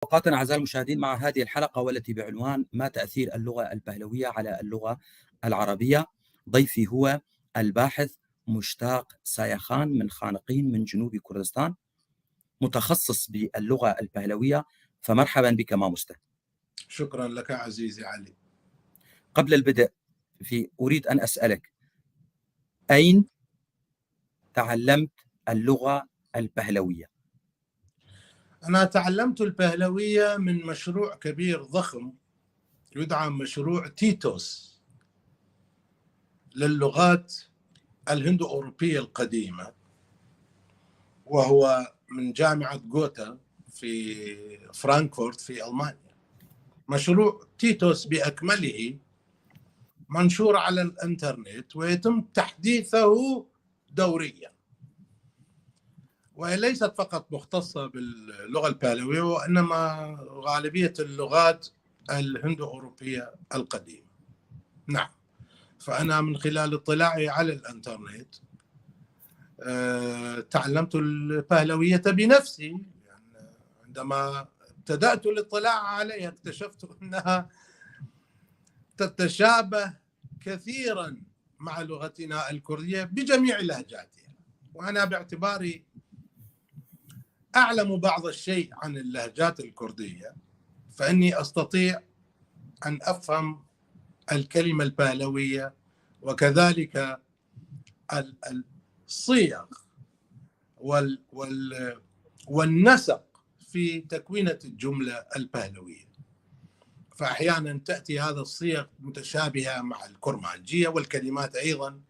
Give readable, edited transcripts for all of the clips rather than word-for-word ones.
توقعاتنا أعزائي المشاهدين مع هذه الحلقة والتي بعنوان ما تأثير اللغة البهلوية على اللغة العربية. ضيفي هو الباحث مشتاق سايخان من خانقين من جنوب كردستان، متخصص باللغة البهلوية. فمرحبا بك ماموسته. شكرا لك عزيزي علي. قبل البدء أريد أن أسألك، أين تعلمت اللغة البهلوية؟ أنا تعلمت البهلوية من مشروع كبير ضخم يدعى مشروع تيتوس للغات الهندو أوروبية القديمة، وهو من جامعة غوتا في فرانكفورت في ألمانيا. مشروع تيتوس بأكمله منشور على الإنترنت ويتم تحديثه دوريا، وليست فقط مختصة باللغة البهلوية وإنما غالبية اللغات الهندو أوروبية القديمة. نعم، فأنا من خلال اطلاعي على الإنترنت تعلمت البهلوية بنفسي. يعني عندما ابتدأت الاطلاع عليها اكتشفت أنها تتشابه كثيرا مع لغتنا الكردية بجميع لهجاتها، وأنا باعتباري أعلم بعض الشيء عن اللهجات الكردية فإني أستطيع أن أفهم الكلمة البهلوية وكذلك الصيغ والنسق في تكوينة الجملة البهلوية. فأحيانا تأتي هذا الصيغ متشابهة مع الكرمانجية، والكلمات أيضا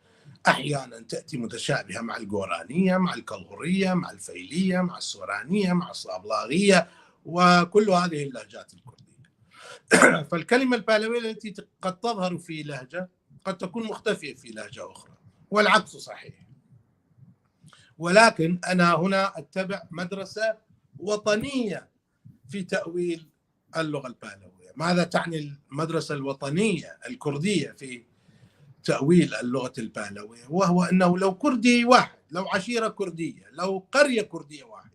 أحيانا تأتي متشابهة مع الجورانية، مع الكلغورية، مع الفيلية، مع السورانية، مع الصابلاغية، وكل هذه اللهجات الكردية. فالكلمة البهلوية التي قد تظهر في لهجة قد تكون مختفية في لهجة أخرى، والعكس صحيح. ولكن أنا هنا أتبع مدرسة وطنية في تأويل اللغة البهلوية. ماذا تعني المدرسة الوطنية الكردية في تأويل اللغة البهلوية؟ وهو أنه لو كردي واحد، لو عشيرة كردية، لو قرية كردية واحدة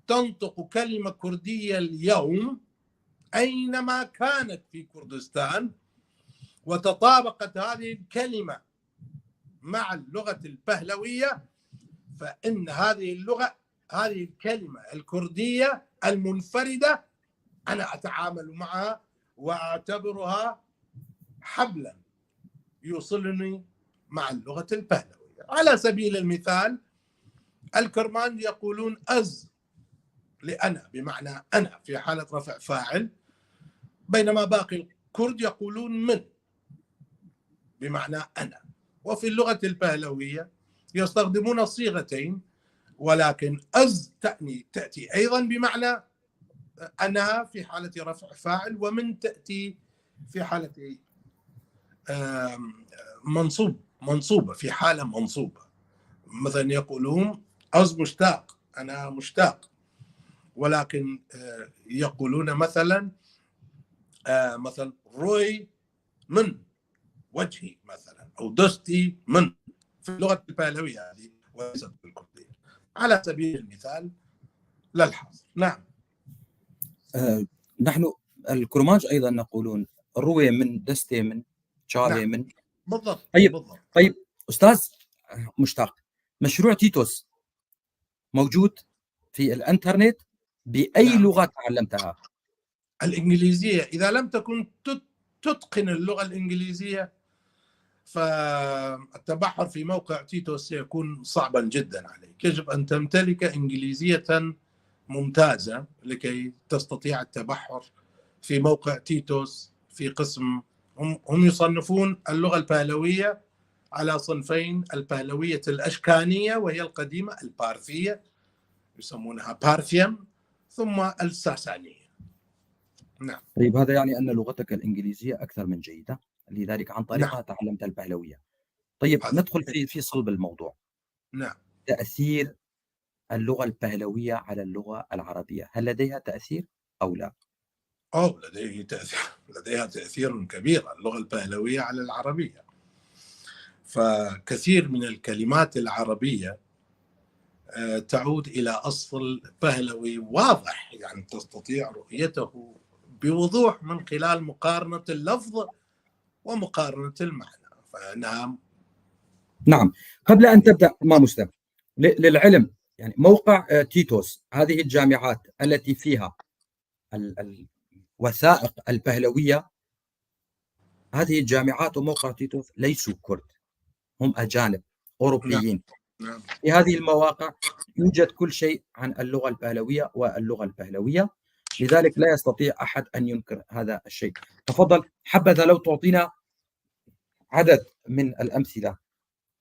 تنطق كلمة كردية اليوم أينما كانت في كردستان، وتطابقت هذه الكلمة مع اللغة البهلوية، فإن هذه اللغة، هذه الكلمة الكردية المنفردة، أنا أتعامل معها وأعتبرها حبلا يوصلني مع اللغة البهلوية. على سبيل المثال، الكرمان يقولون أز لأنا، بمعنى أنا في حالة رفع فاعل، بينما باقي الكرد يقولون من بمعنى أنا. وفي اللغة البهلوية يستخدمون الصيغتين، ولكن أز تأتي أيضا بمعنى أنا في حالة رفع فاعل، ومن تأتي في حالة منصوبة، في حالة منصوبة. مثلا يقولون أز مشتاق، أنا مشتاق، ولكن يقولون مثلا روي من وجهي مثلا، أو دستي من، في اللغة البهلوية هذه وليست بالكردية، على سبيل المثال للحصر. نعم. نحن الكرماج أيضا نقولون روي من، دستي من، شاهي نعم. من. بالضبط. طيب أستاذ مشتاق، مشروع تيتوس موجود في الانترنت بأي نعم. لغة تعلمتها؟ الإنجليزية. إذا لم تكن تتقن اللغة الإنجليزية فالتبحر في موقع تيتوس سيكون صعبا جدا عليك. يجب أن تمتلك إنجليزية ممتازة لكي تستطيع التبحر في موقع تيتوس. في قسم هم يصنفون اللغة البهلوية على صنفين: البهلوية الأشكانية وهي القديمة، البارثية يسمونها بارثيم، ثم الساسانية. نعم. طيب هذا يعني أن لغتك الإنجليزية أكثر من جيدة، لذلك عن طريقها نعم. تعلمت البهلوية. طيب ندخل في صلب الموضوع. نعم. تأثير اللغة البهلوية على اللغة العربية، هل لديها تأثير أو لا؟ لديها تأثير كبير اللغة البهلوية على العربية. فكثير من الكلمات العربية تعود إلى أصل بهلوي واضح، يعني تستطيع رؤيته بوضوح من خلال مقارنة اللفظ ومقارنة المعنى. فنعم. نعم. قبل أن تبدأ ما مسلم، للعلم يعني موقع تيتوس، هذه الجامعات التي فيها الوثائق البهلوية، هذه الجامعات وموقع تيتوس ليسوا كرد، هم أجانب أوروبيين. نعم. في هذه المواقع يوجد كل شيء عن اللغة البهلوية واللغة البهلوية، لذلك لا يستطيع أحد أن ينكر هذا الشيء. تفضل، حبذا لو تعطينا عدد من الأمثلة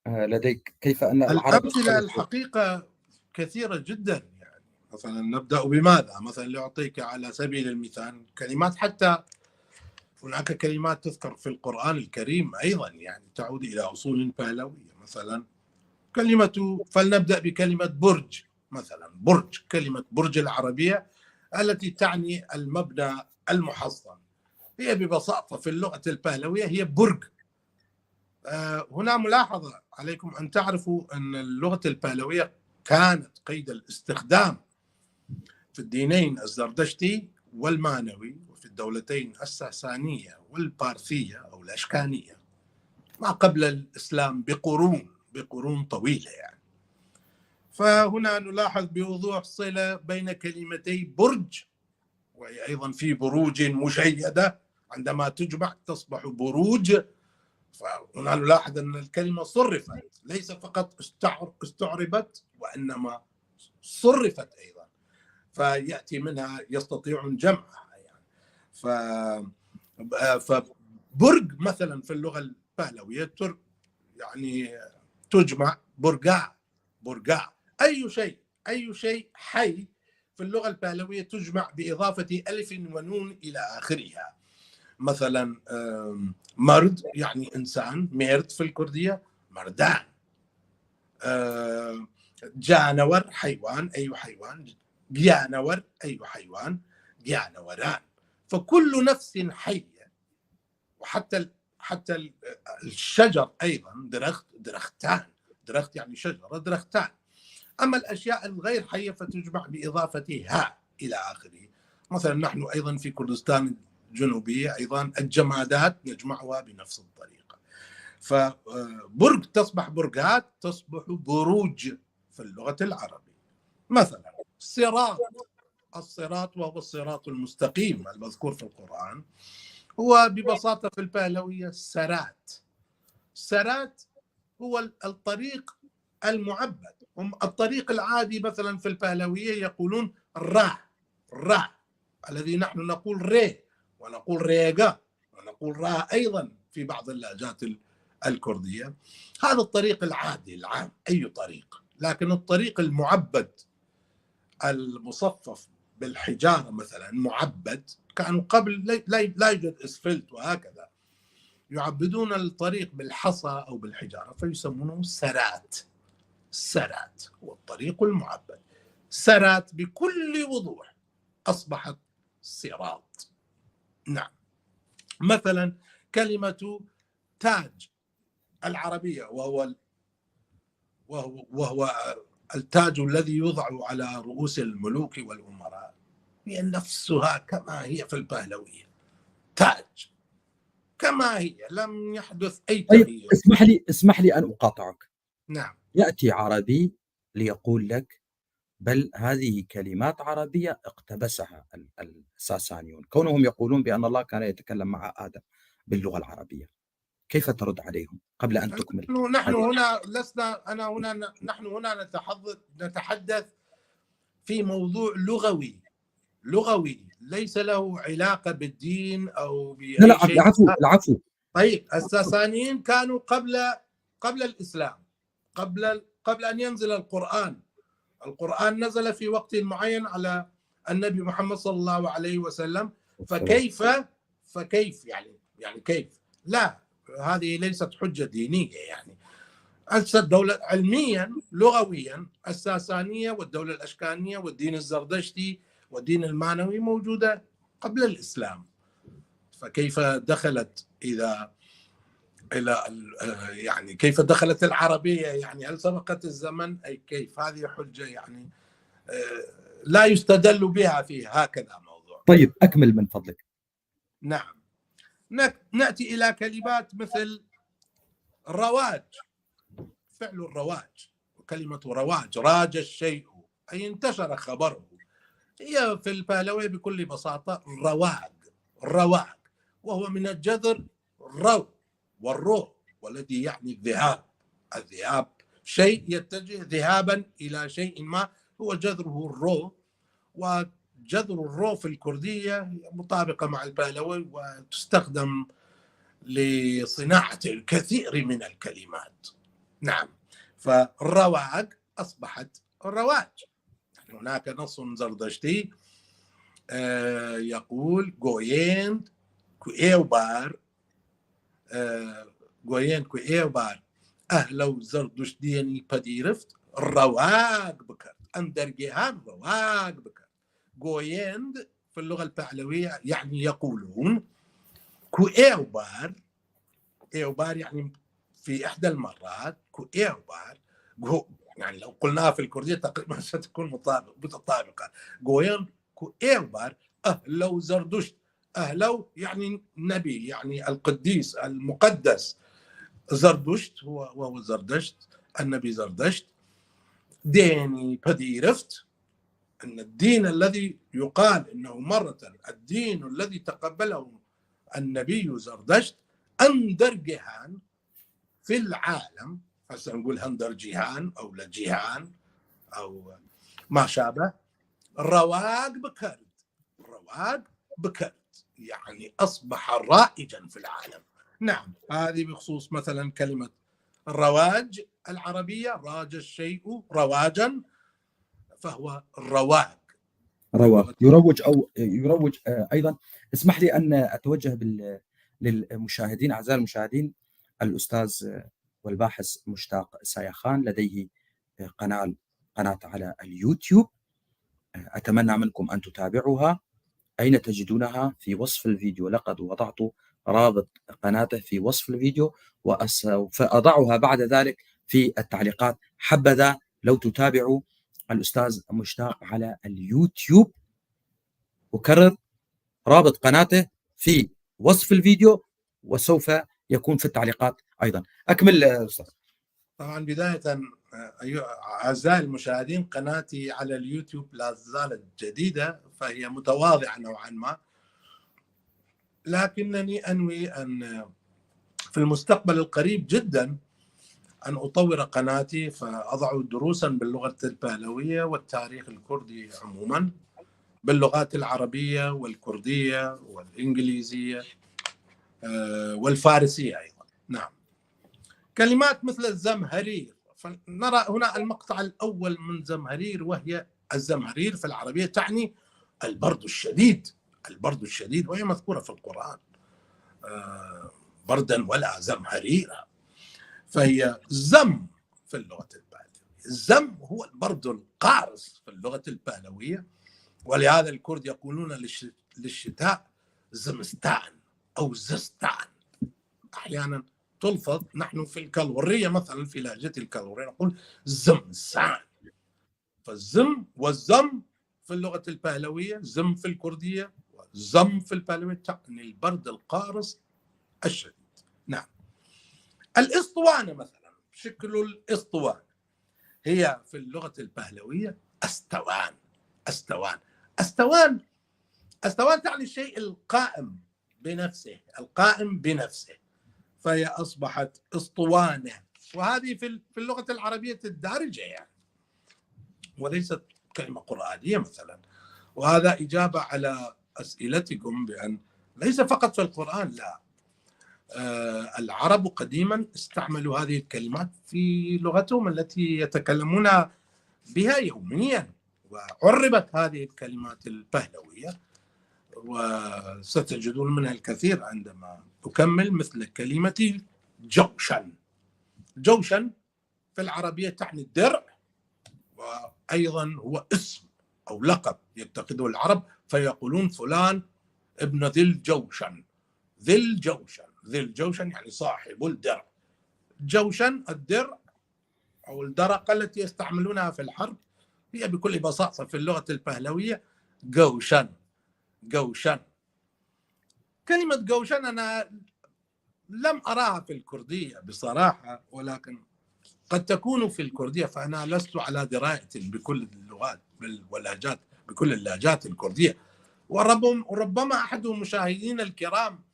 لديك كيف أن العرب الأمثلة الحقيقة كثيرة جدا. يعني مثلا نبدأ بماذا؟ مثلا لأعطيك على سبيل المثال كلمات، حتى هناك كلمات تذكر في القرآن الكريم أيضا يعني تعود إلى أصول بهلوية. مثلا فلنبدأ بكلمة برج. مثلا برج، كلمة برج العربية التي تعني المبنى المحصن، هي ببساطة في اللغة البهلوية هي برج. هنا ملاحظة عليكم أن تعرفوا أن اللغة البهلوية كانت قيد الاستخدام في الدينين الزردشتي والمانوي، وفي الدولتين الساسانية والبارثية أو الأشكانية ما قبل الإسلام بقرون طويلة يعني. فهنا نلاحظ بوضوح صلة بين كلمتي برج، وهي أيضا في بروج مشيدة، عندما تجمع تصبح بروج. فهنا نلاحظ أن الكلمة صرفت، ليس فقط استعربت وإنما صرفت أيضا، فيأتي منها يستطيعون جمعها يعني. فبرج مثلا في اللغة البهلوية يعني تجمع برقاع. أي شيء حي في اللغة البهلوية تجمع بإضافة ألف ونون إلى آخرها. مثلا مرد يعني إنسان، ميرد في الكردية مردان. جانور حيوان، أي حيوان. جيانور أي حيوان، جيانوران. فكل نفس حية. وحتى الشجر أيضا درختان. درخت يعني شجرة، درختان. أما الأشياء الغير حية فتجمع بإضافة ها إلى آخره. مثلا نحن أيضا في كردستان الجنوبية أيضا الجمادات نجمعها بنفس الطريقة. فبرج تصبح برجات، تصبح بروج في اللغة العربية. مثلا الصراط وهو الصراط المستقيم المذكور في القرآن، هو ببساطة في البهلوية سرات هو الطريق المعبد. الطريق العادي مثلا في البهلوية يقولون را الذي نحن نقول ري ونقول ريغا ونقول را أيضا في بعض اللهجات الكردية. هذا الطريق العادي العام، أي طريق. لكن الطريق المعبد المصفف بالحجارة مثلا معبد، كانوا قبل لا يوجد اسفلت وهكذا، يعبدون الطريق بالحصى أو بالحجارة فيسمونه سرات هو الطريق المعبد. سرات بكل وضوح أصبحت صراط. نعم. مثلا كلمة تاج العربية، وهو التاج الذي يوضع على رؤوس الملوك والأمراء، هي نفسها كما هي في البهلوية، تاج كما هي، لم يحدث أي تغيير. اسمح لي أن أقاطعك. نعم. يأتي عربي ليقول لك بل هذه كلمات عربية اقتبسها الساسانيون، كونهم يقولون بأن الله كان يتكلم مع آدم باللغة العربية. كيف ترد عليهم قبل أن تكمل؟ نحن هنا نحن هنا نتحدث في موضوع لغوي ليس له علاقة بالدين أو بأي شيء. العفو. طيب الساسانيين كانوا قبل الإسلام، قبل أن ينزل القرآن نزل في وقت معين على النبي محمد صلى الله عليه وسلم. فكيف يعني كيف؟ لا، هذه ليست حجة دينية يعني. الدولة علميا لغويا الساسانية والدولة الأشكانية والدين الزردشتي والدين المانوي موجودة قبل الإسلام، فكيف دخلت إذا إلى يعني كيف دخلت العربية، يعني هل سبقت الزمن، أي كيف؟ هذه حجة يعني لا يستدل بها في هكذا موضوع. طيب أكمل من فضلك. نعم. نأتي إلى كلمات مثل رواج، فعل الرواج، وكلمة رواج، راج الشيء أي انتشر خبره، هي في البهلوية بكل بساطة رواج، وهو من الجذر رو والرو، والذي يعني الذهاب، شيء يتجه ذهابا إلى شيء ما، هو جذره الرو. وجذر الرو في الكردية مطابقة مع البهلوي، وتستخدم لصناعة الكثير من الكلمات. نعم، فالرواج أصبحت الرواج. يعني هناك نص زردشتي يقول جويند كويوبار، جويند كويوبار أهلو زردشتيني بديرفت رواج بكر أندرجيهان رواج بكر. جويند في اللغة البهلوية يعني يقولون، كويوبار، إيوبار يعني في إحدى المرات، كويوبار يعني لو قلناها في الكردية تقريبا ستكون متطابقة. جوين كويوبار أهلو زردشت، أهلو يعني نبي، يعني القديس المقدس، زردشت وهو زردشت، النبي زردشت، ديني بديرفت، أن الدين الذي يقال إنه مرة الدين الذي تقبله النبي زردشت أندر جيهان في العالم، هسه نقول هندر جيهان أو لجيهان أو ما شابه، رواق بكرد يعني أصبح رائجا في العالم. نعم، هذه بخصوص مثلا كلمة الرواج العربية، راج الشيء رواجا، فهو رواق يروج أو يروج. أيضا اسمح لي أن أتوجه للمشاهدين، أعزائي المشاهدين، الأستاذ والباحث مشتاق سايخان لديه قناة على اليوتيوب، أتمنى منكم أن تتابعوها. أين تجدونها؟ في وصف الفيديو، لقد وضعت رابط قناته في وصف الفيديو، وسأضعها بعد ذلك في التعليقات. حبذا لو تتابعوا الأستاذ مشتاق على اليوتيوب. أكرر، رابط قناته في وصف الفيديو، وسوف يكون في التعليقات أيضا. أكمل أستاذ. طبعا بداية أعزائي المشاهدين، قناتي على اليوتيوب لا زالت جديدة، فهي متواضعة نوعا ما، لكنني أنوي أن في المستقبل القريب جدا أن أطور قناتي، فأضع دروسا باللغة البهلوية والتاريخ الكردي عموما، باللغات العربية والكردية والإنجليزية والفارسية أيضا. نعم، كلمات مثل الزمهرير، فنرى هنا المقطع الأول من زمهرير، وهي الزمهرير في العربية تعني البرد الشديد، وهي مذكورة في القرآن بردا ولا زمهريرا، فهي زم في اللغة البهلوية. الزم هو البرد القارس في اللغة البهلوية، ولهذا الكرد يقولون للشتاء زمستان أو زستان. أحيانا تلفظ، نحن في الكالورية مثلا في لهجة الكالورية نقول زمسان. فالزم والزم في اللغة البهلوية، زم في الكردية وزم في البهلوية، تعني البرد القارس الشديد. نعم، الاسطوانة مثلا، شكل الاسطوانة هي في اللغة البهلوية أستوان تعني الشيء القائم بنفسه، فهي أصبحت اسطوانة، وهذه في اللغة العربية الدارجة يعني، وليست كلمة قرآنية مثلا. وهذا إجابة على أسئلتكم بأن ليس فقط في القرآن، لا، العرب قديما استعملوا هذه الكلمات في لغتهم التي يتكلمون بها يوميا، وعربت هذه الكلمات البهلوية، وستجدون منها الكثير عندما أكمل، مثل كلمة جوشن في العربية تعني الدرع، وأيضا هو اسم أو لقب يتخذه العرب، فيقولون فلان ابن ذي الجوشن، ذي الجوشن يعني صاحب الدرع. جوشن الدرع أو الدرقة التي يستعملونها في الحرب هي بكل بساطة في اللغة البهلوية جوشن. جوشن. كلمة جوشن أنا لم أراها في الكردية بصراحة، ولكن قد تكون في الكردية، فأنا لست على دراية بكل اللغات واللهجات، بكل اللهجات الكردية. وربما أحد مشاهدينا الكرام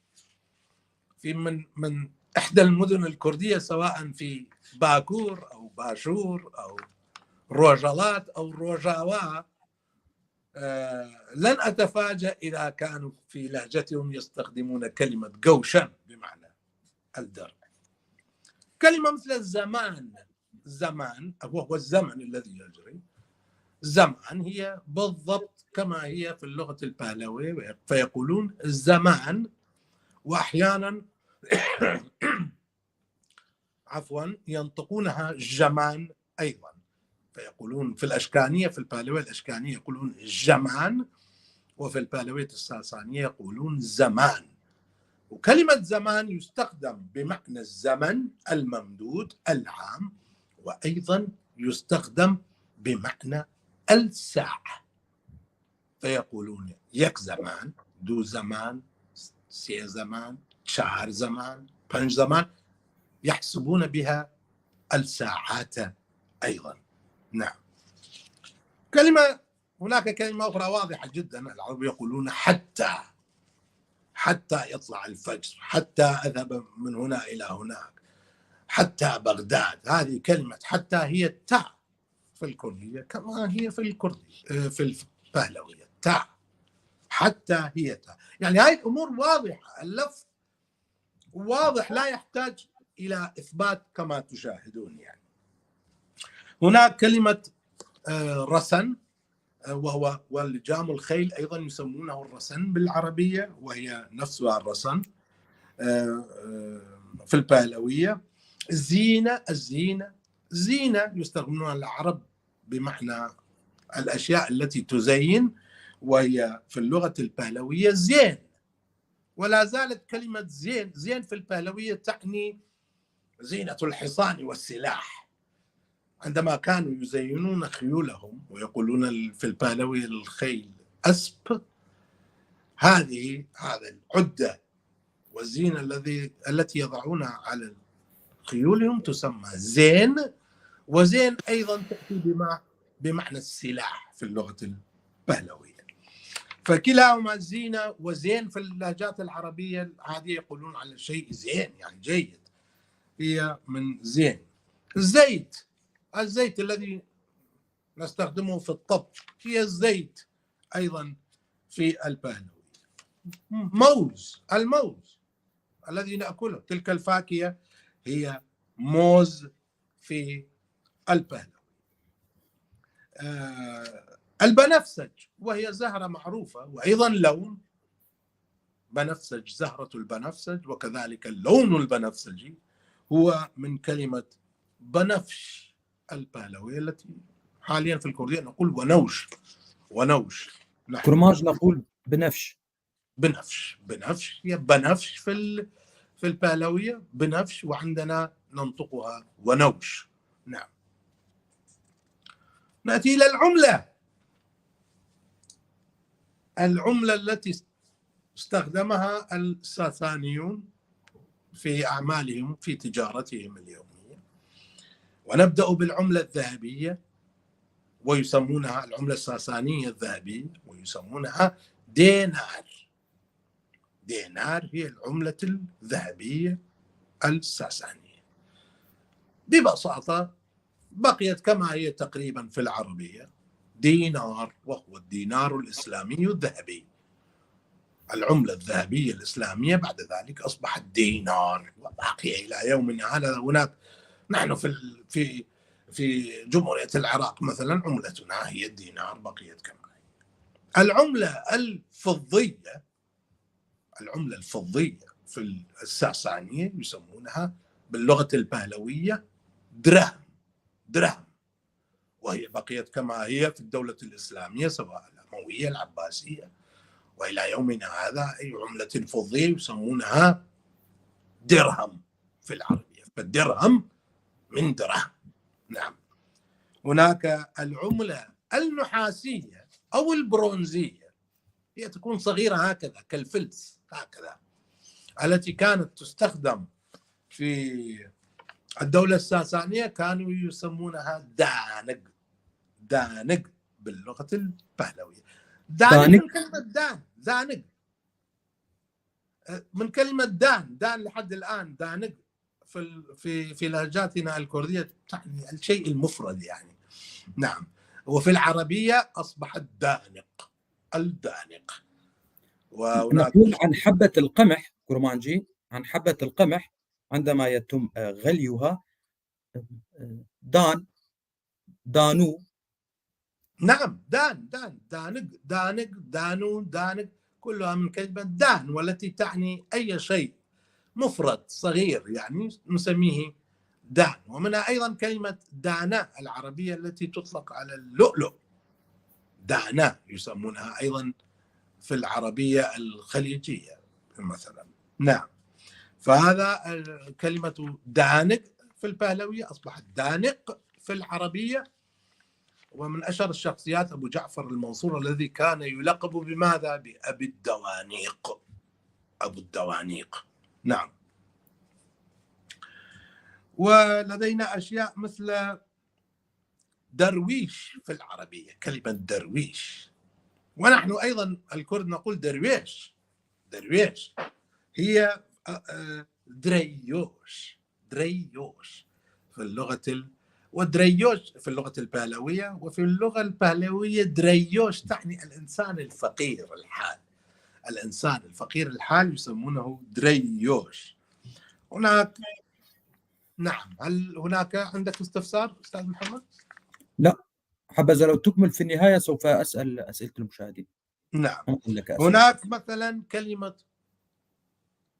في من إحدى المدن الكردية، سواء في باكور أو باشور أو روجلات أو روجاوا، لن أتفاجأ إذا كانوا في لهجتهم يستخدمون كلمة جوشن بمعنى الدرع. كلمة مثل الزمان، زمان وهو الزمن الذي يجري، زمان هي بالضبط كما هي في اللغة البهلوية، فيقولون الزمان، وأحيانا عفوا ينطقونها جمان أيضا، فيقولون في الأشكانية، في البهلوية الأشكانية يقولون جمان، وفي البهلوية الساسانية يقولون زمان. وكلمة زمان يستخدم بمعنى الزمن الممدود العام، وأيضا يستخدم بمعنى الساعة، فيقولون يك زمان، دو زمان، سي زمان، چهار زمان، پنج زمان، يحسبون بها الساعات أيضا. نعم. هناك كلمة أخرى واضحة جدا، العرب يقولون حتى يطلع الفجر، حتى أذهب من هنا إلى هناك، حتى بغداد. هذه كلمة حتى هي التاء في الكردية كما هي في الكردية في البهلوية، تاء، حتى هي تاء. يعني هاي الأمور واضحة، اللفظ واضح لا يحتاج إلى إثبات كما تشاهدون. يعني هناك كلمة رسن، وهو واللجام الخيل أيضا يسمونه الرسن بالعربية، وهي نفسها الرسن في البهلوية. الزينة، زينة يستخدمونها العرب بمعنى الأشياء التي تزين، وهي في اللغة البهلوية زين. ولا زالت كلمة زين في البهلوية تعني زينة الحصان والسلاح. عندما كانوا يزينون خيولهم ويقولون في البهلوية الخيل أسب، هذا العدة والزينة التي يضعونها على خيولهم تسمى زين. وزين أيضا تأتي بمعنى السلاح في اللغة البهلوية. فكلاهما زينة وزين في اللهجات العربية العادية، يقولون على الشيء زين يعني جيد، هي من زين. الزيت الذي نستخدمه في الطبخ هي الزيت أيضا في البهلوية. الموز الذي نأكله، تلك الفاكهة هي موز في البهلوية. البنفسج وهي زهرة معروفة، وأيضا لون بنفسج، زهرة البنفسج، وكذلك اللون البنفسجي هو من كلمة بنفش البهلوية التي حاليا في الكردية نقول ونوش. كرماج نقول بنفش هي بنفش في البهلوية، بنفش، وعندنا ننطقها ونوش. نعم. نأتي إلى العملة التي استخدمها الساسانيون في أعمالهم في تجارتهم اليومية. ونبدأ بالعملة الذهبية، ويسمونها العملة الساسانية الذهبية، ويسمونها دينار هي العملة الذهبية الساسانية. ببساطة بقيت كما هي تقريبا في العربية دينار، وهو الدينار الإسلامي الذهبي. العملة الذهبية الإسلامية بعد ذلك أصبحت دينار، وباقية إلى يومنا هذا. هناك نحن في جمهورية العراق مثلا عملتنا هي الدينار، بقيت كما هي. العملة الفضية في الساسانية يسمونها باللغة البهلوية درهم، وهي بقيت كما هي في الدولة الإسلامية سواء الأموية العباسية، وإلى يومنا هذا أي عملة فضية يسمونها درهم في العربية، فالدرهم من درهم. نعم. هناك العملة النحاسية أو البرونزية، هي تكون صغيرة هكذا كالفلس هكذا، التي كانت تستخدم في الدولة الساسانية، كانوا يسمونها دانق. دانق باللغة البهلوية. دانق من كلمة دان، دانق من كلمة دان. دان لحد الآن دانق في لهجاتنا الكردية تعني الشيء المفرد يعني. نعم. وفي العربية أصبحت دانق، الدانق. نقول عن حبة القمح كرمانجي، عن حبة القمح عندما يتم غليها دان، دانو. نعم، دان، دانق، دانق، دانو، دانق، كلها من كلمة دان، والتي تعني أي شيء مفرد صغير يعني نسميه دان. ومنها أيضا كلمة دانا العربية التي تطلق على اللؤلؤ، دانا يسمونها أيضا في العربية الخليجية مثلا. نعم. فهذا كلمة دانق في البهلوية أصبحت دانق في العربية. ومن أشهر الشخصيات أبو جعفر المنصور الذي كان يلقب بماذا؟ بأبي الدوانيق، أبو الدوانيق. نعم. ولدينا أشياء مثل درويش في العربية، كلمة درويش. ونحن أيضا الكرد نقول درويش. درويش هي دريوش، دريوش في اللغة ودريوش في اللغة البهلوية. وفي اللغة البهلوية دريوش تعني الإنسان الفقير الحال، الإنسان الفقير الحال يسمونه دريوش. هناك نعم. هل هناك عندك استفسار أستاذ محمد؟ لا، حبذا لو تكمل في النهاية سوف أسأل أسئلة المشاهدين. نعم. لك هناك مثلا كلمة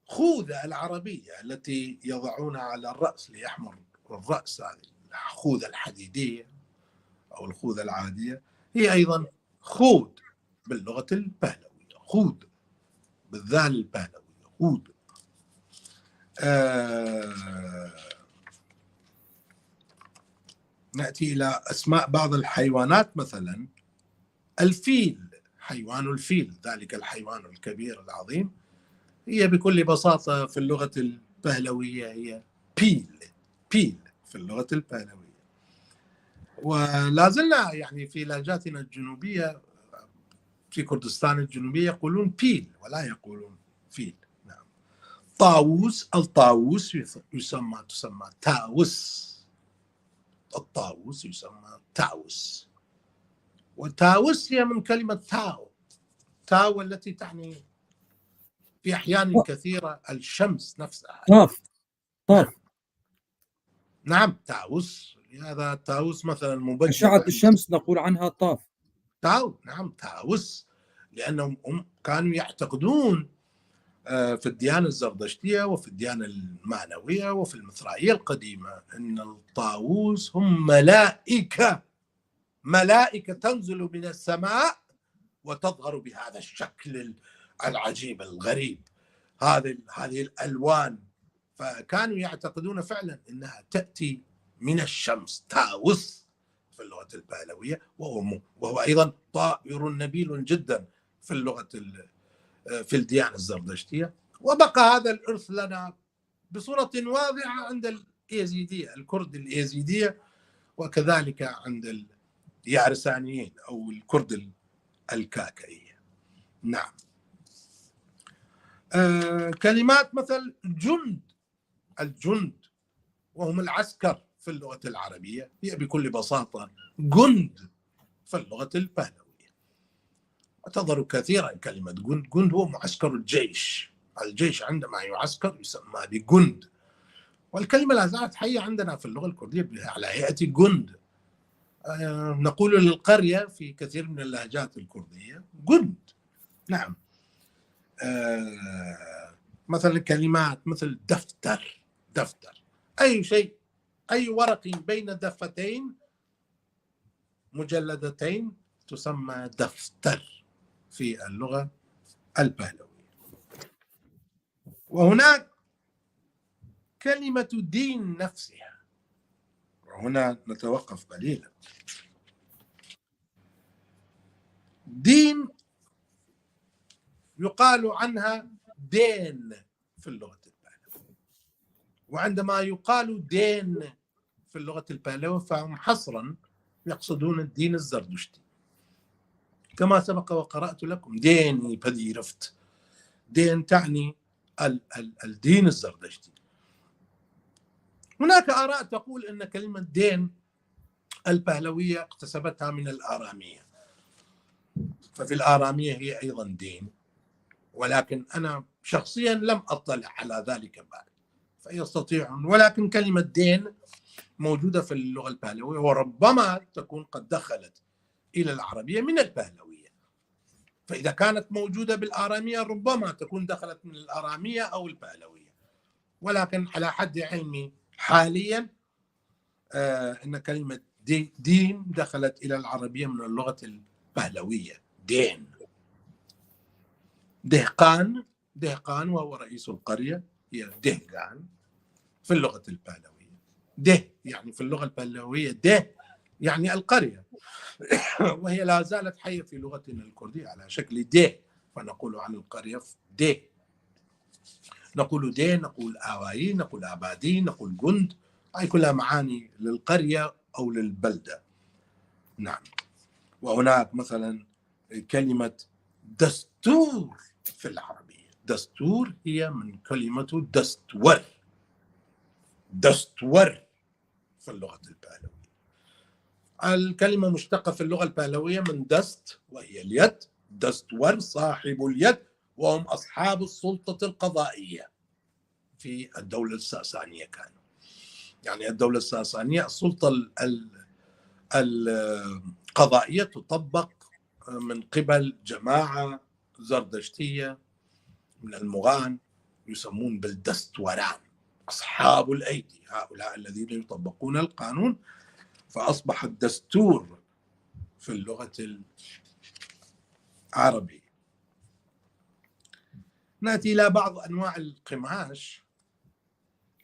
خوذة العربية التي يضعونها على الرأس ليحمر الرأس، هذه الخوذة الحديدية أو الخوذة العادية، هي أيضا خود باللغة البهلوية، خود بالذال البهلوية، خود. نأتي إلى أسماء بعض الحيوانات، مثلا الفيل، حيوان الفيل، ذلك الحيوان الكبير العظيم، هي بكل بساطة في اللغة البهلوية هي بيل، بيل في اللغة البهلوية. ولا زلنا يعني في لهجاتنا الجنوبية في كردستان الجنوبية يقولون بيل ولا يقولون فيل. نعم. طاووس، الطاووس تسمى تاوس، الطاووس يسمى تاوس. والتاوس هي من كلمة تاو، تاو التي تعني في أحيان كثيرة الشمس نفسها. طاف، طاف. نعم، تاوس. لهذا تاوس مثلا مبجل أشعة الشمس نقول عنها طاف. تاو. نعم، تاوس، لأنهم كانوا يعتقدون في الديانة الزردشتية وفي الديانة المعنوية وفي المثرائية القديمة أن الطاووس هم ملائكة، ملائكة تنزل من السماء وتظهر بهذا الشكل العجيب الغريب، هذه الألوان. فكانوا يعتقدون فعلا أنها تأتي من الشمس، تاوس في اللغة البهلوية، وهو أيضا طائر نبيل جدا في اللغة في الديانة الزردشتية. وبقى هذا الإرث لنا بصورة واضحة عند اليزيدية، الكرد اليزيدية، وكذلك عند اليارسانيين أو الكرد الكاكائية. نعم. كلمات مثل جند، الجند وهم العسكر في اللغة العربية، هي بكل بساطة جند في اللغة البهلوية. وتظهر كثيرا كلمة جند. جند هو معسكر الجيش، الجيش عندما يعسكر يسمى بجند. والكلمة لا زالت حية عندنا في اللغة الكردية على هيئة جند. نقول للقرية في كثير من اللهجات الكردية جند. نعم. مثلا كلمات مثل دفتر، دفتر أي شيء، أي ورق بين دفتين مجلدتين تسمى دفتر في اللغة البهلوية. وهناك كلمة دين نفسها، وهنا نتوقف قليلا. دين يقال عنها دين في اللغة البهلوية، وعندما يقال دين في اللغة البهلوية فهم حصرا يقصدون الدين الزردشتي، كما سبق وقرأت لكم ديني بديرفت، دين تعني الدين الزردشتي. هناك آراء تقول أن كلمة دين البهلوية اقتسبتها من الآرامية، ففي الآرامية هي أيضا دين، ولكن أنا شخصيا لم أطلع على ذلك بعد، فيستطيعون. ولكن كلمة دين موجودة في اللغة البهلوية، وربما تكون قد دخلت إلى العربية من البهلوية، فإذا كانت موجودة بالآرامية ربما تكون دخلت من الآرامية أو البهلوية. ولكن على حد علمي حاليا أن كلمة دين دخلت إلى العربية من اللغة البهلوية. دين دهقان وهو رئيس القرية، هي دهقان في اللغة البهلوية. ده يعني في اللغة البهلوية ده يعني القرية، وهي لا زالت حية في لغتنا الكردية على شكل ده، فنقول عن القرية ده، نقول ده، نقول آوائي، نقول آبادي، نقول جند، هاي كلها معاني للقرية أو للبلدة. نعم. وهناك مثلا كلمة دستور في العربية، دستور هي من كلمة دستور، دستور في اللغة البهلوية. الكلمة مشتقة في اللغة البهلوية من دست وهي اليد، دستور صاحب اليد، وهم أصحاب السلطة القضائية في الدولة الساسانية كانوا. يعني الدولة الساسانية السلطة القضائية تطبق من قبل جماعة زردشتية من المغان يسمون بالدستوران، أصحاب الأيدي، هؤلاء الذين يطبقون القانون. فأصبح الدستور في اللغة العربية. نأتي إلى بعض أنواع القماش.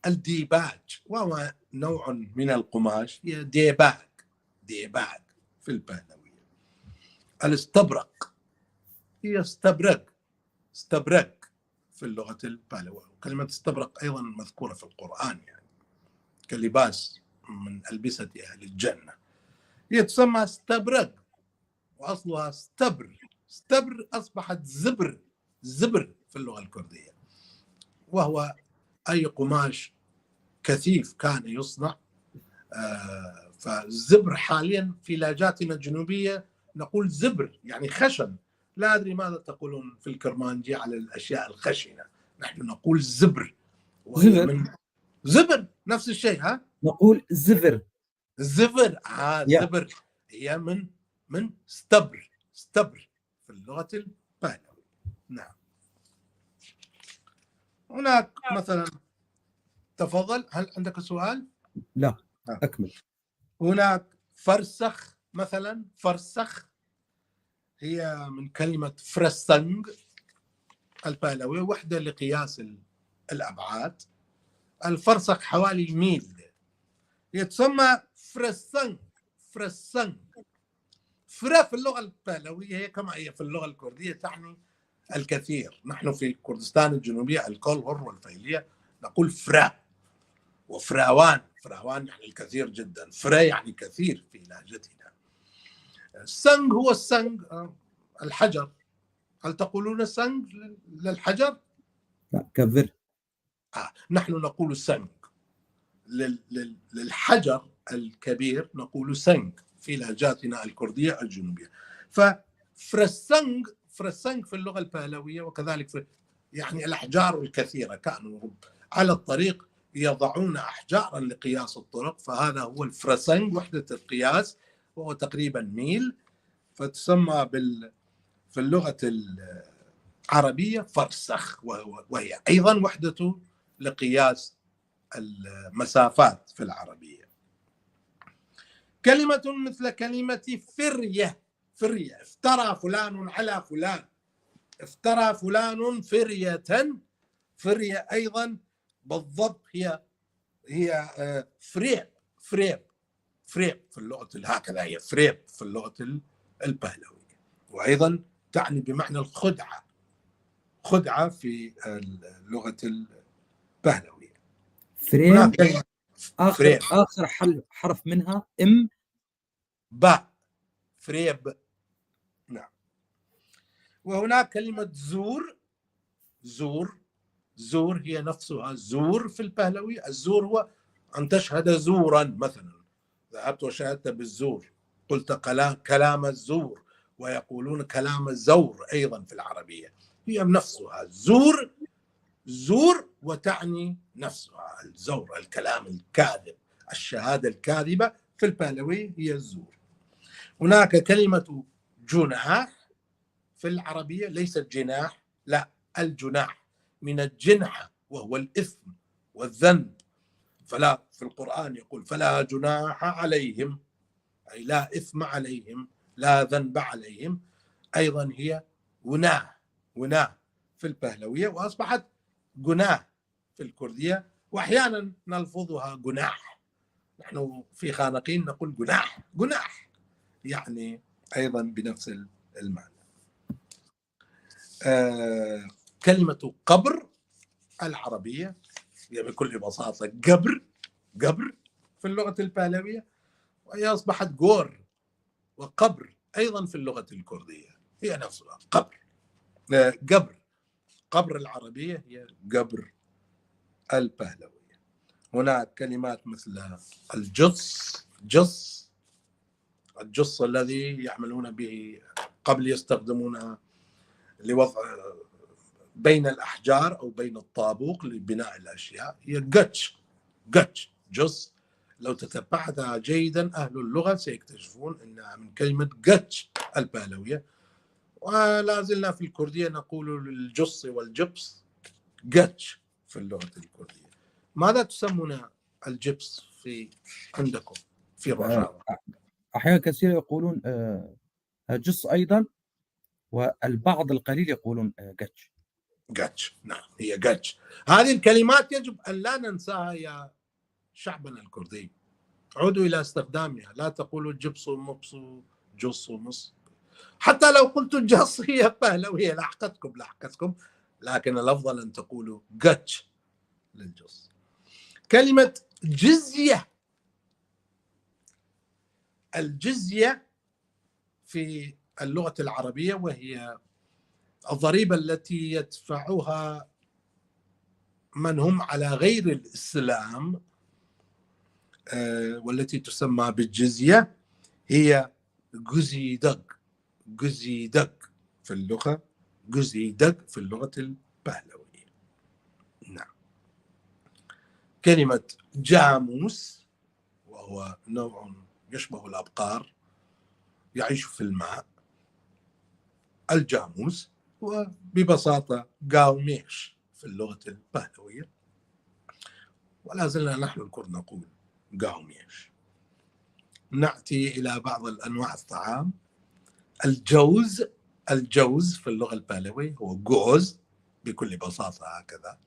الديباج وهو نوع من القماش، هي ديباج في البهلوية. الاستبرق هي استبرق في اللغة البهلوية. كلمة استبرق أيضا مذكورة في القرآن، يعني كلباس من ألبسة أهل الجنة، هي تسمى استبرق وأصلها استبر أصبحت زبر في اللغة الكردية، وهو أي قماش كثيف كان يصنع. فالزبر حاليا في لهجاتنا الجنوبية نقول زبر يعني خشن، لا أدري ماذا تقولون في الكرمانجي على الأشياء الخشنة، نحن نقول زبر زبر. من زبر نفس الشيء. ها نقول زفر. زبر زبر هي من استبر في اللغة البهلوية. نعم. هناك مثلا، تفضل، هل عندك سؤال؟ لا أكمل. هناك فرسخ مثلا، فرسخ هي من كلمة فرسنج البهلوية، وحدة لقياس الأبعاد. الفرسخ حوالي ميل، يتسمى فرسنج. فرا في اللغة البهلوية هي كما هي في اللغة الكردية تعني الكثير. نحن في كردستان الجنوبية الكولهر والفيلية نقول فرا، وفراوان يعني الكثير جدا، فرا يعني كثير في لهجتنا. السنج هو السنج الحجر. هل تقولون سنج للحجر؟ لا كفر. نحن نقول سنج للحجر الكبير، نقول سنج في لهجاتنا الكردية الجنوبية. ففرسنج في اللغة البهلوية، وكذلك في يعني الأحجار الكثيرة كانوا على الطريق يضعون أحجارا لقياس الطرق، فهذا هو الفرسنج وحدة القياس، وهو تقريبا ميل، فتسمى في اللغة العربية فرسخ، وهي أيضا وحدة لقياس المسافات في العربية. كلمة مثل كلمة فرية، افترى فلان على فلان، افترى فلان فرية أيضا بالضبط هي هي فريب في اللغة هكذا، هي فريب في اللغة البهلوية، وأيضا تعني بمعنى الخدعة، خدعة في اللغة البهلوية. فريم، هناك كلمة فريب، آخر حرف منها ام، باء، فريب. نعم. وهناك كلمة زور، زور هي نفسها زور في البهلوي. الزور هو أن تشهد زورا، مثلا ذهبت وشهدت بالزور، قلت كلام الزور، ويقولون كلام الزور أيضا في العربية. هي نفسها زور وتعني نفسها الزور، الكلام الكاذب، الشهادة الكاذبة في البهلوي هي الزور. هناك كلمة جناح في العربية، ليست جناح، لا، الجناح من الجنح وهو الإثم والذنب. فلا في القرآن يقول فلا جناح عليهم، أي لا إثم عليهم، لا ذنب عليهم. أيضا هي وناه في البهلوية، وأصبحت جناه في الكردية، وأحيانا نلفظها جناح. نحن في خانقين نقول جناح يعني أيضا بنفس المعنى. كلمة قبر العربية هي بكل بساطة قبر في اللغة البهلوية، وهي أصبحت جور وقبر أيضا في اللغة الكردية، هي نفسها قبر العربية هي قبر البهلوية. هناك كلمات مثل الجص الذي يعملون به قبل يستخدمونها لوضع بين الأحجار أو بين الطابوق لبناء الأشياء، هي جص. لو تتبعتها جيدا أهل اللغة سيكتشفون أنها من كلمة قتش البهلوية، ولا زلنا في الكردية نقول للجص والجبس قتش في اللغة الكردية. ماذا تسمون الجبس عندكم في الرجاوة؟ أحيانا كثيرة يقولون جص أيضا، والبعض القليل يقولون قتش. نعم، هي قتش. هذه الكلمات يجب أن لا ننساها يا شعبنا الكردي، عودوا إلى استخدامها، لا تقولوا جبس ومبس جص ومص. حتى لو قلت الجص هي بهلوية لاحقتكم، لكن الأفضل أن تقولوا قتش للجص. كلمة الجزية في اللغة العربية، وهي الضريبة التي يدفعها من هم على غير الإسلام، والتي تسمى بالجزية، هي جزي دق في اللغة، في اللغة البهلوية. نعم. كلمة جاموس، وهو نوع يشبه الأبقار يعيش في الماء، الجاموس، وببساطة قاوميش في اللغة البهلوية، ولا زلنا نحن الكرد نقول قاوميش. نأتي إلى بعض الأنواع الطعام. الجوز في اللغة البهلوية هو جوز بكل بساطة هكذا،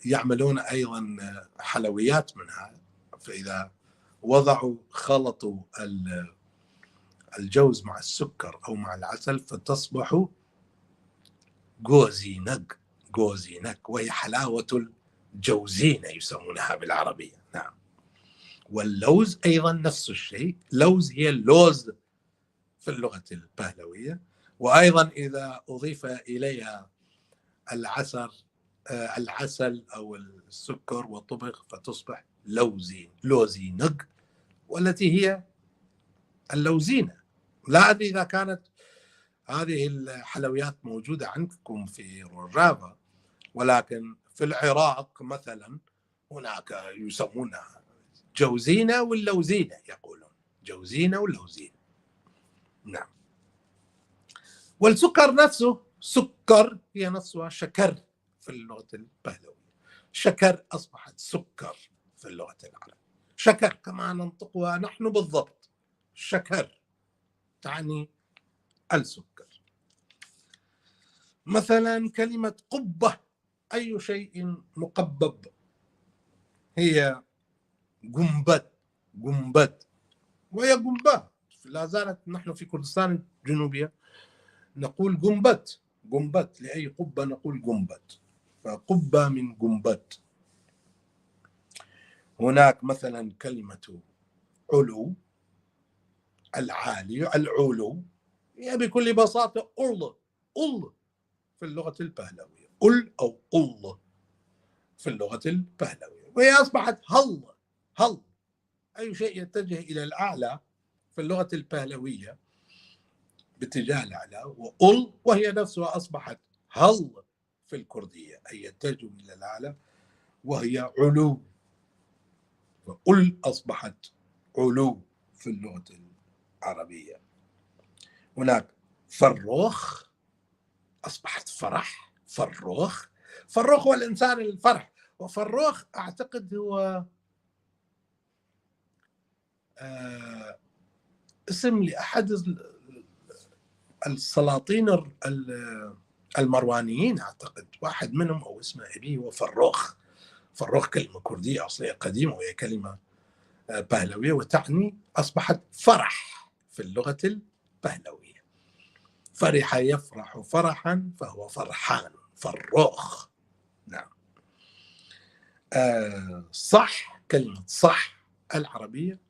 ويعملون أيضا حلويات منها، فإذا خلطوا الجوز مع السكر أو مع العسل فتصبح جوزينق، وهي حلاوة الجوزينة يسمونها بالعربية. نعم. واللوز أيضا نفس الشيء، لوز هي اللوز في اللغة البهلوية، وأيضا إذا أضيف إليها العسل أو السكر وطبخ فتصبح لوزينق، والتي هي اللوزينة. لا أدري إذا كانت هذه الحلويات موجودة عندكم في روجافا، ولكن في العراق مثلا هناك يسمونها جوزينة واللوزينة، يقولون جوزينة واللوزينة. نعم. والسكر نفسه، سكر هي نفسها شكر في اللغة البهلوية، شكر أصبحت سكر في اللغة العربية، شكر كما ننطقها نحن بالضبط، شكر تعني السكر. مثلا كلمة قبة أي شيء مقبب. هي جنبد وهي جنبة. لا زالت نحن في كردستان الجنوبية نقول جنبت لأي قبة نقول جنبت، فقبة من جنبت. هناك مثلا كلمة علو، العالي، العلو، هي بكل بساطة أل في اللغة البهلوية، أو أل في اللغة البهلوية، وهي أصبحت هل أي شيء يتجه إلى الأعلى في اللغة البهلوية باتجاه الأعلى، وأل وهي نفسها أصبحت هل في الكردية، أي يتجه إلى الأعلى وهي علو، وأل أصبحت علو في اللغة العربية. هناك فروخ أصبحت فرح، فروخ هو الإنسان الفرح، وفروخ أعتقد هو اسم لأحد السلاطين المروانيين، أعتقد واحد منهم أو اسمه أبي هو فروخ كلمة كردية أصلية قديمة، وهي كلمة بهلوية وتعني أصبحت فرح في اللغة البهلوية. فرح يفرح فرحا فهو فرحان، فروخ. نعم. صح، كلمة صح العربية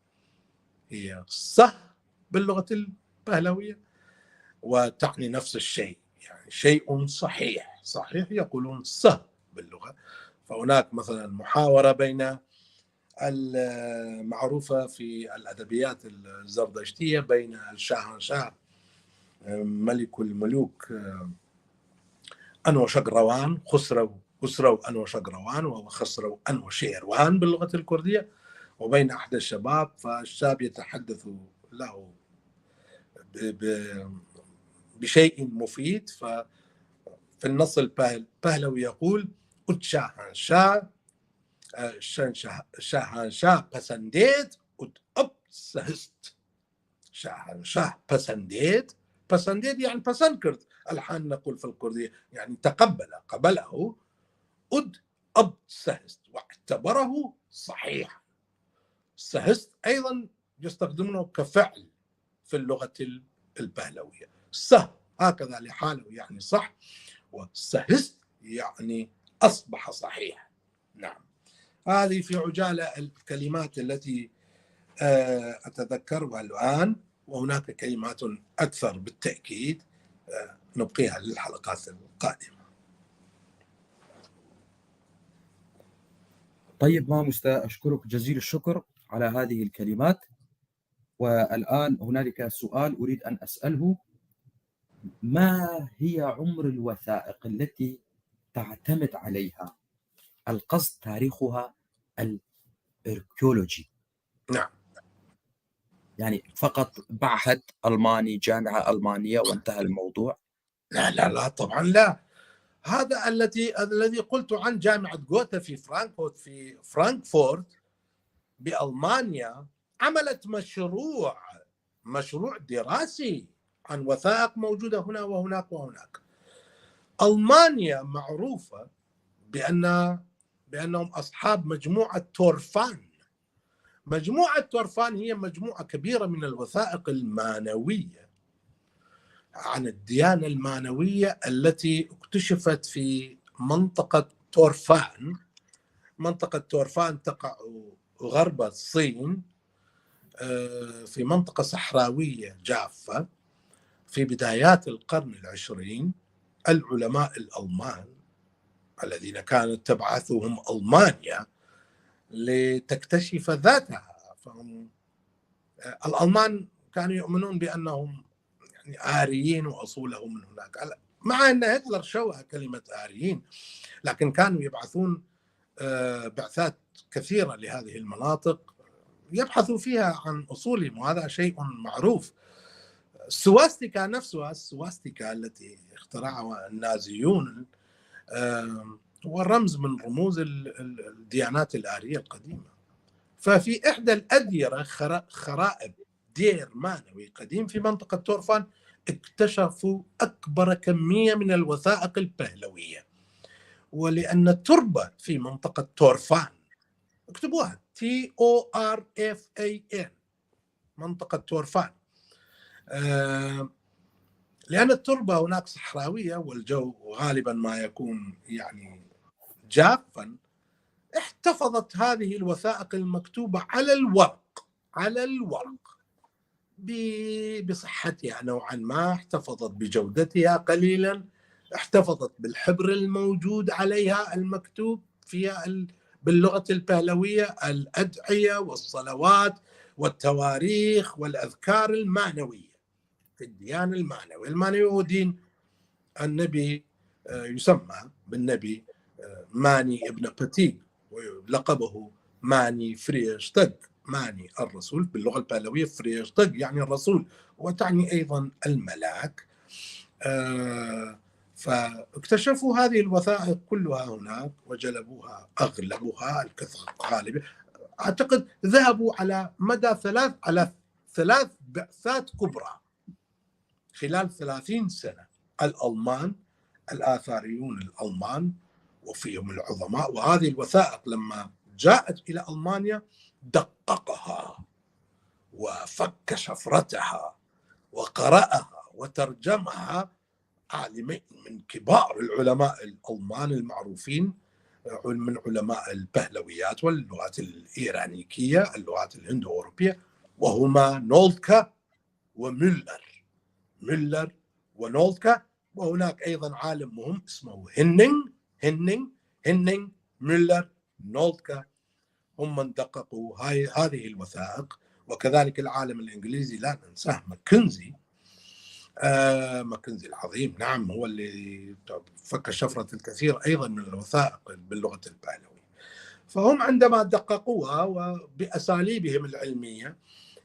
هي صح باللغة البهلوية، وتعني نفس الشيء، يعني شيء صحيح يقولون صح باللغة. فهناك مثلا محاورة بين المعروفة في الأدبيات الزردشتية بين الشاهنشاه ملك الملوك أنوشقروان، خسرو أنوشقروان، وهو خسرو أنوشيروان باللغة الكردية، وبين أحد الشباب، فالشاب يتحدث له بشيء مفيد، ففي النص البهلوي يقول شاهنشاه شاهنشاه بسنديت أب سهست. شاهنشاه بسنديت يعني بسنكرت، الحان نقول في الكردية، يعني قبله أب سهست واعتبره صحيح. سهست أيضا يستخدمونه كفعل في اللغة البهلوية، هكذا لحاله يعني صح، وسهست يعني أصبح صحيح. نعم. هذه في عجالة الكلمات التي أتذكرها الآن، وهناك كلمات أكثر بالتأكيد نبقيها للحلقات القادمة. طيب مام أستاذ، أشكرك جزيل الشكر على هذه الكلمات. والآن هنالك سؤال أريد أن أسأله: ما هي عمر الوثائق التي تعتمد عليها القصد تاريخها الأركيولوجي؟ نعم. يعني فقط معهد ألماني، جامعة ألمانية، وانتهى الموضوع؟ لا طبعا لا. هذا الذي قلت عن جامعة غوتا في فرانكفورت بألمانيا، عملت مشروع دراسي عن وثائق موجودة هنا وهناك وهناك. ألمانيا معروفة بأنهم أصحاب مجموعة تورفان. مجموعة تورفان هي مجموعة كبيرة من الوثائق المانوية عن الديانة المانوية التي اكتشفت في منطقة تورفان. منطقة تورفان تقع غرب الصين في منطقة صحراوية جافة في بدايات القرن العشرين. العلماء الألمان الذين كانت تبعثهم ألمانيا لتكتشف ذاتها، فهم الألمان كانوا يؤمنون بأنهم يعني آريين وأصولهم من هناك، مع أن هتلر شوه كلمة آريين، لكن كانوا يبعثون بعثات كثيرة لهذه المناطق يبحثوا فيها عن أصولهم، وهذا شيء معروف. السواستيكا نفسها، السواستيكا التي اخترعها النازيون، هو رمز من رموز الديانات الآرية القديمة. ففي إحدى الأديرة خرائب دير مانوي قديم في منطقة تورفان اكتشفوا أكبر كمية من الوثائق البهلوية، ولأن التربة في منطقة تورفان، اكتبوها TORFAN، منطقة تورفان، لأن التربة هناك صحراوية والجو غالبا ما يكون يعني جافا. احتفظت هذه الوثائق المكتوبة على الورق بصحتها نوعا ما، احتفظت بجودتها قليلا، احتفظت بالحبر الموجود عليها المكتوب فيها باللغة البهلوية الأدعية والصلوات والتواريخ والأذكار المعنوية في الديانة المعنوية. المعنوي هو دين النبي، يسمى بالنبي ماني ابن بتيج، ولقبه ماني فريشتق، ماني الرسول باللغة البهلوية، فريشتق يعني الرسول، وتعني أيضا الملاك. فاكتشفوا هذه الوثائق كلها هناك وجلبوها، أغلبها الكثرة غالبا أعتقد ذهبوا على مدى ثلاث بعثات كبرى خلال 30 سنة. الألمان، الآثاريون الألمان وفيهم العظماء، وهذه الوثائق لما جاءت إلى ألمانيا دققها وفك شفرتها وقرأها وترجمها عالمين من كبار العلماء الألمان المعروفين من علماء البهلويات واللغات الإيرانيكية، اللغات الهندو أوروبية، وهما نولدكا ميلر ونولدكا. وهناك أيضا عالم مهم اسمه هنينغ ميلر نولدكا، هم من دققوا هذه الوثائق. وكذلك العالم الإنجليزي لا ننساه ماكنزي العظيم، نعم، هو اللي فك شفرة الكثير أيضا من الوثائق باللغة البهلوية. فهم عندما دققوها وبأساليبهم العلمية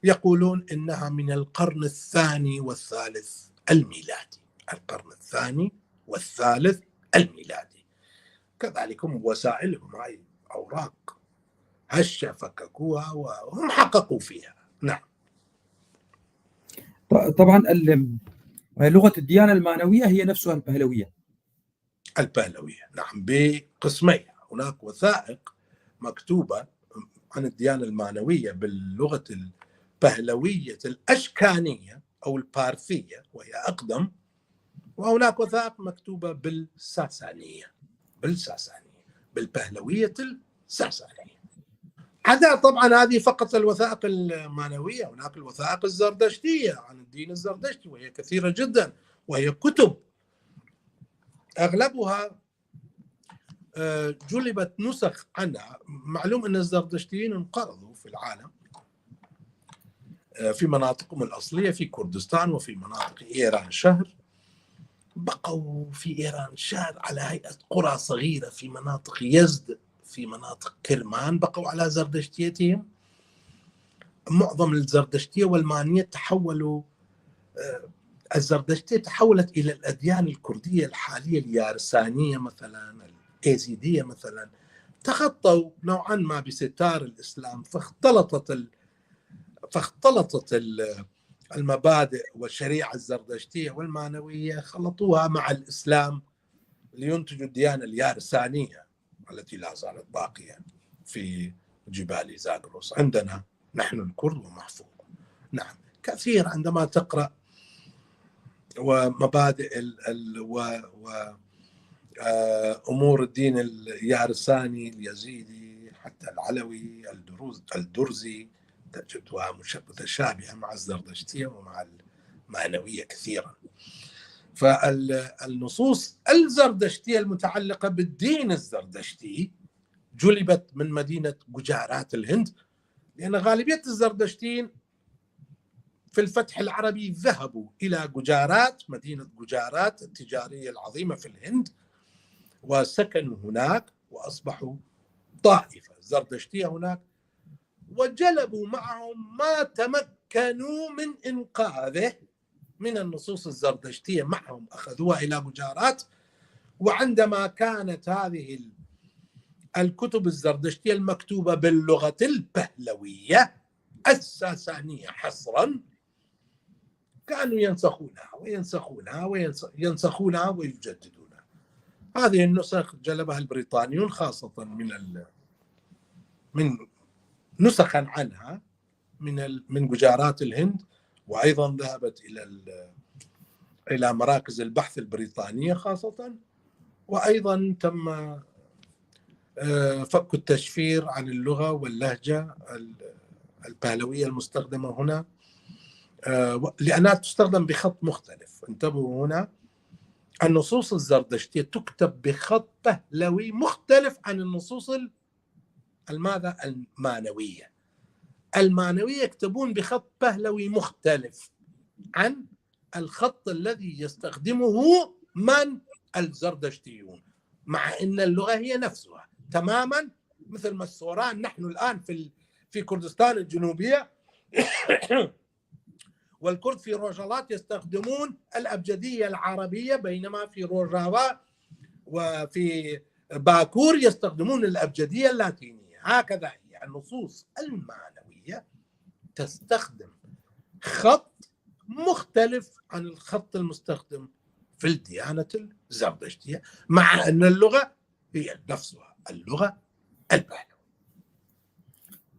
يقولون إنها من القرن الثاني والثالث الميلادي، القرن الثاني والثالث الميلادي. كذلك هم وسائلهم هاي أوراق هشة فككوها وهم حققوا فيها. نعم. طبعا لغة الديانة المعنوية هي نفسها البهلوية نعم، بقسميها. هناك وثائق مكتوبة عن الديانة المعنوية باللغة البهلوية الأشكانية أو البارثية وهي أقدم، وهناك وثائق مكتوبة بالساسانية بالبهلوية الساسانية. عدا طبعا هذه فقط الوثائق المعنوية، هناك الوثائق الزردشتية عن الدين الزردشتي وهي كثيرة جدا، وهي كتب أغلبها جلبت نسخ عنها. معلوم أن الزردشتيين انقرضوا في العالم في مناطقهم الأصلية في كردستان وفي مناطق إيران شهر، بقوا في إيران شهر على هيئة قرى صغيرة في مناطق يزد، في مناطق كرمان، بقوا على زردشتيتهم. معظم الزردشتية والمانية تحولوا، الزردشتية تحولت إلى الأديان الكردية الحالية، اليارسانية مثلا، الإيزيدية مثلا، تخطوا نوعا ما بستار الإسلام، فاختلطت المبادئ والشريعة الزردشتية والمعنوية، خلطوها مع الإسلام لينتجوا الديانة اليارسانية التي لا زالت باقية في جبال زاغروس عندنا نحن الكرد ومحفوظ. نعم، كثير عندما تقرأ ومبادئ وأمور الدين اليارساني اليزيدي حتى العلوي الدرزي تجدها متشابهة مع الزردشتية ومع المعنوية كثيرا. فالنصوص الزردشتية المتعلقة بالدين الزردشتي جلبت من مدينة جوجارات الهند، لأن غالبية الزردشتيين في الفتح العربي ذهبوا إلى جوجارات، مدينة جوجارات التجارية العظيمة في الهند، وسكنوا هناك وأصبحوا طائفة زردشتية هناك، وجلبوا معهم ما تمكنوا من إنقاذه من النصوص الزردشتية معهم، أخذوها إلى جوجارات. وعندما كانت هذه الكتب الزردشتية المكتوبة باللغة البهلوية الساسانية حصرا، كانوا ينسخونها ويجددونها. هذه النسخ جلبها البريطانيون خاصة من نسخا عنها من جزارات الهند، وأيضا ذهبت إلى مراكز البحث البريطانية خاصة، وأيضا تم فك التشفير عن اللغة واللهجة البهلوية المستخدمة هنا، لأنها تستخدم بخط مختلف. انتبهوا هنا، النصوص الزردشتية تكتب بخط بهلوي مختلف عن النصوص الماذا؟ المانوية. المانوية يكتبون بخط بهلوي مختلف عن الخط الذي يستخدمه من؟ الزردشتيون، مع أن اللغة هي نفسها تماما، مثل ما السوران نحن الآن في كردستان الجنوبية والكرد في روجالات يستخدمون الأبجدية العربية، بينما في روجاوا وفي باكور يستخدمون الأبجدية اللاتينية. هكذا هي النصوص المعنوية تستخدم خط مختلف عن الخط المستخدم في الديانة الزردشتية، مع أن اللغة هي نفسها اللغة البهلوية.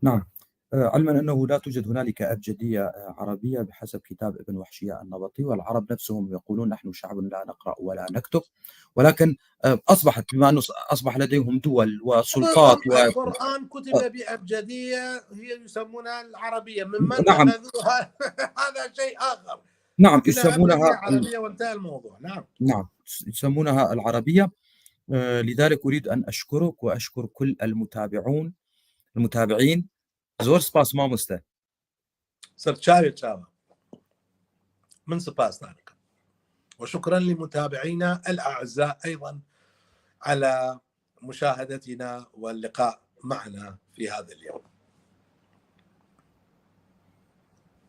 نعم، علما أنه لا توجد هنالك أبجدية عربية بحسب كتاب ابن وحشية النبطي، والعرب نفسهم يقولون نحن شعب لا نقرأ ولا نكتب، ولكن أصبحت بما أنه أصبح لديهم دول وسلطات القرآن كتب بأبجدية هي يسمونها العربية، ممن نعم أخذوها هذا شيء آخر. نعم يسمونها عربية وانتهى الموضوع. نعم يسمونها العربية. لذلك أريد أن أشكرك وأشكر كل المتابعين. زور سباس ما مسته صرت شاوي من سباس ذلك، وشكرا لمتابعينا الأعزاء أيضا على مشاهدتنا واللقاء معنا في هذا اليوم.